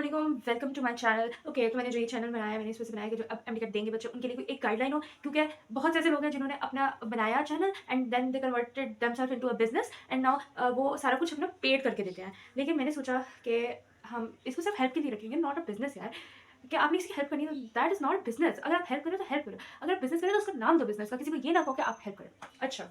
अस्सलाम welcome to my channel. Okay, तो मैंने जो ये चैनल बनाया है, मैंने इस वजह से बनाया कि जो अब एमटेक देंगे बच्चे, उनके लिए कोई एक गाइडलाइन हो, क्योंकि बहुत से ऐसे लोग हैं जिन्होंने अपना बनाया channel and then they converted themselves into a business and now वो सारा कुछ अपना पेड करके देते हैं। लेकिन मैंने सोचा कि हम इसको सिर्फ हेल्प के लिए रखेंगे, नॉट अ बिजनेस यार। कि आपने किसी की हेल्प करनी है तो दैट इज़ नॉट बिजनेस। अगर आप हेल्प करें तो हेल्प करो, अगर आप बिजनेस करें तो उसका नाम दो बिजनेस का, किसी को ये ना कहो कि आप हेल्प करें। अच्छा,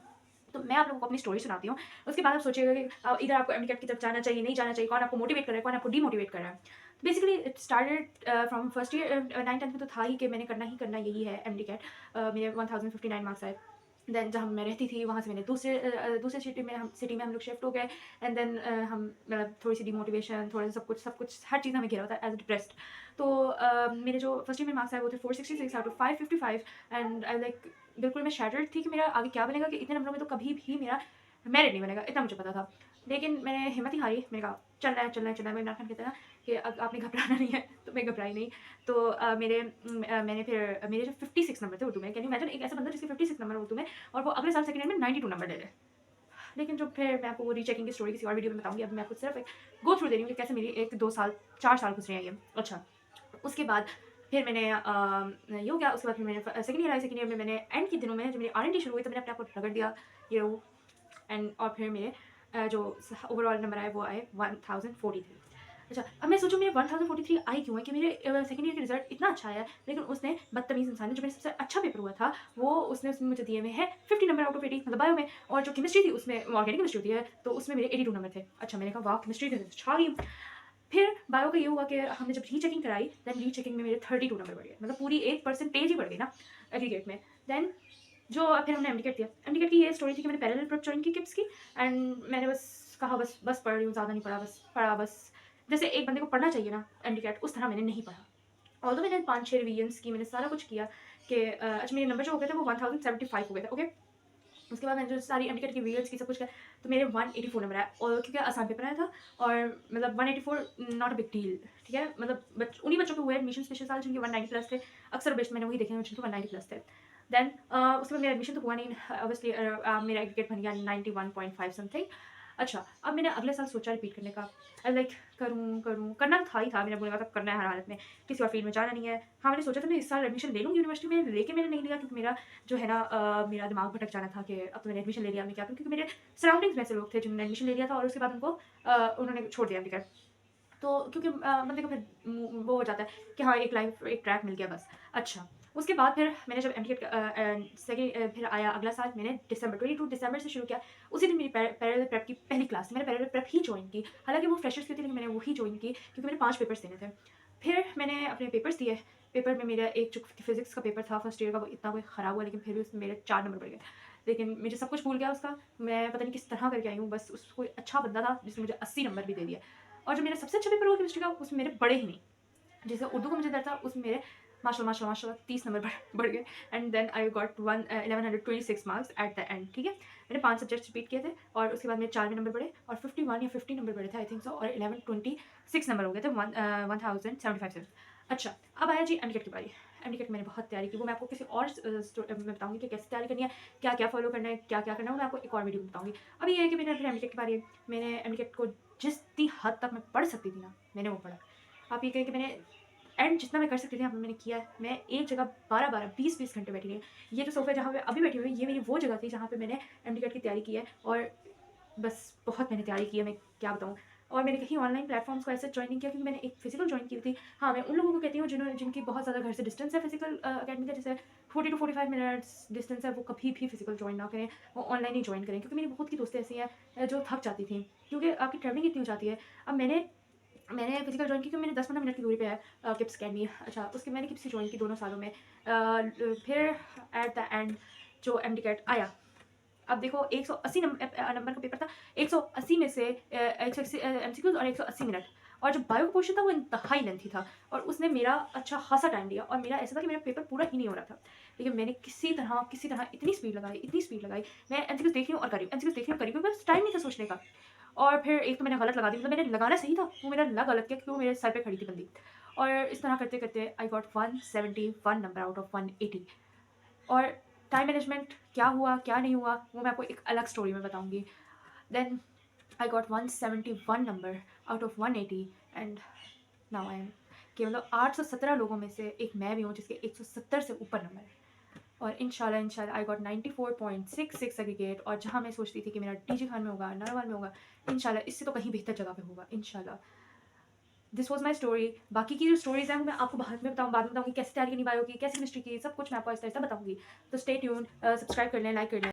तो मैं आप लोगों को अपनी स्टोरी सुनाती हूँ। उसके बाद आप सोचिएगा कि इधर आपको एमटेक की तरफ जाना चाहिए, नहीं जाना चाहिए, कौन आपको मोटिवेट कर रहा है, कौन आपको डीमोटिवेट कर रहा है। Basically it started from first year 9th-10th में तो था ही कि मैंने करना ही करना यही है एमटेक। मेरे 1059 मार्क्स आए। देन जहाँ मैं रहती थी वहाँ से मैंने दूसरे सिटी में हम लोग शिफ्ट हो गए एंड देन हम मतलब थोड़ी सी डिमोटिवेशन, थोड़ा सा सब कुछ हर चीज़ हमें घिरा होता है एज डिप्रेस्ड। तो मेरे जो फर्स्ट ईयर में मार्क्स आए वो थे 466 out of 555 and I like बिल्कुल मैं शैटर्ड थी कि मेरा आगे क्या बनेगा, कि इतने नंबरों में तो कभी भी मेरा मेरिट नहीं बनेगा, इतना मुझे पता था। लेकिन मैंने हिम्मत ही हारी, मैंने कहा चलना है चलना है चलना है। मैं इमरान खान कहता है ना कि आपने घबराना नहीं है, तो मैं घबराई नहीं। तो मैंने फिर मेरे जो 56 नंबर थे उर्दू में, कैन यू इमेजिन एक ऐसा बंदा जिसके 56 नंबर उर्दू में और वो अगले साल सेकंड ईयर में 92 नंबर ले ले। लेकिन जो फिर मैं आपको वो रीचेकिंग की स्टोरी किसी और वीडियो में बताऊंगी, अब मैं आपको सिर्फ एक गो थ्रू दे रही हूँ कि कैसे मेरी 1-2 साल 4 साल गुजरे हैं ये। अच्छा, उसके बाद फिर मैंने ये हो गया। उसके बाद फिर मैंने second year I. Second year में मैंने एंड के दिनों में जब मेरी आर&डी शुरू हुई तो मैंने अपने आप को रगड़ दिया ये वो एंड और फिर मेरे जो ओवरऑल नंबर आए वो आए 1043। अच्छा, अब मैं सोचूं मेरे 1043 आई क्यों है, कि मेरे सेकंड ईयर का रिजल्ट इतना अच्छा आया, लेकिन उसने बदतमीज़ इंसान ने जो मेरा सबसे अच्छा पेपर हुआ था वो उसमें मुझे दिए हुए हैं 50 नंबर आउट ऑफ 80, मतलब बायो में। और जो केमिस्ट्री थी उसमें ऑर्गेनिक केमिस्ट्री होती है तो उसमें मेरे 82 नंबर थे। अच्छा, मैंने कहा वाह केमिस्ट्री तो छा गई। फिर बायो का ये हुआ कि हमने जब रीचेकिंग कराई, देन रीचेकिंग में मेरे 32 नंबर बढ़ गए, मतलब पूरी 1% ही बढ़ गई ना एग्रीगेट में। देन जो फिर हमने एमटीकेट दिया। एमटीकेट की ये स्टोरी थी कि मैंने पैरेलल प्रेप जॉइन की किप्स की एंड मैंने बस कहा बस बस पढ़ रही हूँ, ज़्यादा नहीं पढ़ा, बस पढ़ा बस। जैसे एक बंदे को पढ़ना चाहिए ना एमटीकेट, उस तरह मैंने नहीं पढ़ा। ऑल्दो मैंने 5-6 रिवीजन्स की, मैंने सारा कुछ किया कि अच्छा मेरे नंबर जो हो गए थे वो 1075 हो गए थे। ओके, उसके बाद मैंने जो सारी एमटीकेट की वीडियोज़ की सब कुछ किया तो मेरे 184 नंबर आया, और क्योंकि आसान पेपर आया था और मतलब 184 नॉट अ बिग डील। ठीक है, मतलब उन्हीं बच्चों के हुए एडमिशन पिछले साल जिनके 190 प्लस थे। अक्सर बेस्ट मैंने वही देखे हैं जिनके 190 प्लस थे। देन उसके बाद मेरा एडमिशन तो हुआ नहीं ऑब्वियसली। मेरा एग्रीगेट बन गया 91.5 समथिंग। अच्छा, अब मैंने अगले साल सोचा रिपीट करने का। आई लाइक करूँ करना था ही था, मैंने बोला था करना है हर हालत में, किसी और फील्ड में जाना नहीं है। हाँ, मैंने सोचा था मैं इस साल एडमिशन ले लूँगी यूनिवर्सिटी में, लेकिन मैंने नहीं लिया क्योंकि मेरा जो है ना मेरा दिमाग भटक जाना था कि अब तो मैंने एडमिशन ले लिया, मैं क्या करूँ, क्योंकि मेरे सराउंडिंग्स में ऐसे लोग थे जिन्होंने एडमिशन ले लिया था और उसके बाद उनको उन्होंने छोड़ दिया टिकट। तो क्योंकि बंदे को फिर वो हो जाता है कि हाँ एक लाइफ एक ट्रैक मिल गया बस। अच्छा, उसके बाद फिर मैंने जब एमटीकेट सेकंड फिर आया अगला साल, मैंने दिसंबर 22 दिसंबर से शुरू किया। उसी दिन मेरी पैरेलल प्रेप की पहली क्लास थी, मैंने पैरेलल प्रेप ही ज्वाइन की। हालांकि वो फ्रेशर्स की थी लेकिन मैंने वो ही ज्वाइन की क्योंकि मैंने 5 पेपर्स देने थे। फिर मैंने अपने पेपर्स दिए। पेपर में मेरा एक जो फिजिक्स का पेपर था फर्स्ट ईयर का वो इतना कोई ख़राब हुआ, लेकिन फिर भी उसमें मेरे 4 नंबर बढ़ गए। लेकिन मुझे सब कुछ भूल गया उसका, मैं पता नहीं किस तरह करके आई हूँ। बस उस कोई अच्छा बंदा था जिसने मुझे 80 नंबर भी दे दिया। और जो मेरा सबसे अच्छा पेपर हुआ केमिस्ट्री का उसमें मेरे बड़े ही नहीं। जैसे उर्दू का मुझे डर था उसमें मेरे माशाल्लाह 30 नंबर बढ़ गए and then I got 1126 marks at the end. ठीक है, मैंने 5 सब्जेक्ट्स रिपीट किए थे और उसके बाद मेरे 4 नंबर बढ़े और 51 या 50 नंबर बढ़े थे आई थिंक सो, और 1126 नंबर हो गए थे 1075 से। अच्छा, अब आया जी एमटीकेट की बारी। एमटीकेट मैंने बहुत तैयारी की, वो मैं आपको किसी और में बताऊंगी कि कैसे तैयारी करनी है, क्या क्या फॉलो करना है, क्या क्या करना है, वो मैं आपको एक और वीडियो में बताऊंगी। अभी ये है कि मैंने फिर एमटीकेट की बारी है। मैंने एमटीकेट को जितनी हद तक मैं पढ़ सकती थी ना मैंने वो पढ़ा। आप ये कहें कि मैंने एंड जितना मैं कर सकती थी यहाँ पे मैंने किया है। मैं एक जगह 12-12 20-20 घंटे बैठी रही हूँ। ये जो सोफा जहाँ पे अभी बैठी हुई हूँ ये मेरी वो जगह थी जहाँ पे मैंने एमटीकेट की तैयारी की है, और बस बहुत मैंने तैयारी की है, मैं क्या बताऊँ। और मैंने कहीं ऑनलाइन प्लेटफॉर्म्स को ऐसे ज्वाइन नहीं किया क्योंकि मैंने एक फिजिकल ज्वाइन की थी। हाँ, मैं उन लोगों को कहती हूँ जिनकी बहुत ज़्यादा घर से डिस्टेंस है फिजिकल अकेडमी का, जैसे 40 to 45 मिनट्स डिस्टेंस है, वो कभी भी फिजिकल ज्वाइन ना करें, वो ऑनलाइन ही ज्वाइन करें। क्योंकि मेरी बहुत की दोस्तें ऐसी हैं जो थक जाती थी क्योंकि आपकी ट्रैवलिंग इतनी हो जाती है। अब मैंने मैंने फिजिकल ज्वाइन की क्योंकि मैंने 10-15 मिनट की दूरी पे है किप्स अकेडमी। अच्छा, उसके मैंने किप्स ज्वाइन की दोनों सालों में। फिर एट द एंड जो एमटीकेट आया, अब देखो 180 नंबर का पेपर था। 180 में से 180 एमसीक्यूज और 180 मिनट, और जो बायो का पोर्शन था वो इंतहाई लेंथी था और उसने मेरा अच्छा खासा टाइम लिया, और मेरा ऐसा था कि मेरा पेपर पूरा ही नहीं हो रहा था। लेकिन मैंने किसी तरह इतनी स्पीड लगाई। मैं एमसीक्यूज देख रही हूँ और कर रही हूँ, एमसीक्यूज देख रही हूँ कर रही हूँ, क्योंकि टाइम नहीं था सोचने का। और फिर एक तो मैंने गलत लगा दी, मतलब मैंने लगाना सही था, वो मेरा लगा गलत किया क्योंकि वो मेरे सर पे खड़ी थी बंदी। और इस तरह करते करते आई गॉट 171 नंबर आउट ऑफ 180। और टाइम मैनेजमेंट क्या हुआ क्या नहीं हुआ वो मैं आपको एक अलग स्टोरी में बताऊंगी। Then I got 171 number out of 180 and now I am कि मतलब 817 लोगों में से एक मैं भी हूँ जिसके 170 से ऊपर नंबर है। और इंशाल्लाह आई गॉट 94.66 एग्रीगेट, और जहाँ मैं सोचती थी कि मेरा टीजी खान में होगा, नारावाल में होगा, इंशाल्लाह इससे तो कहीं बेहतर जगह पे होगा इंशाल्लाह। This was my story. बाकी की जो स्टोरीज़ हैं वो मैं आपको बाद में बताऊँगी कैसे तैयारी करनी बायो की, कैसे केमिस्ट्री की, सब कुछ मैं आपको आहिस्ता आहिस्ता बताऊँगी। तो स्टे ट्यून, सब्सक्राइब कर लें, लाइक कर लें।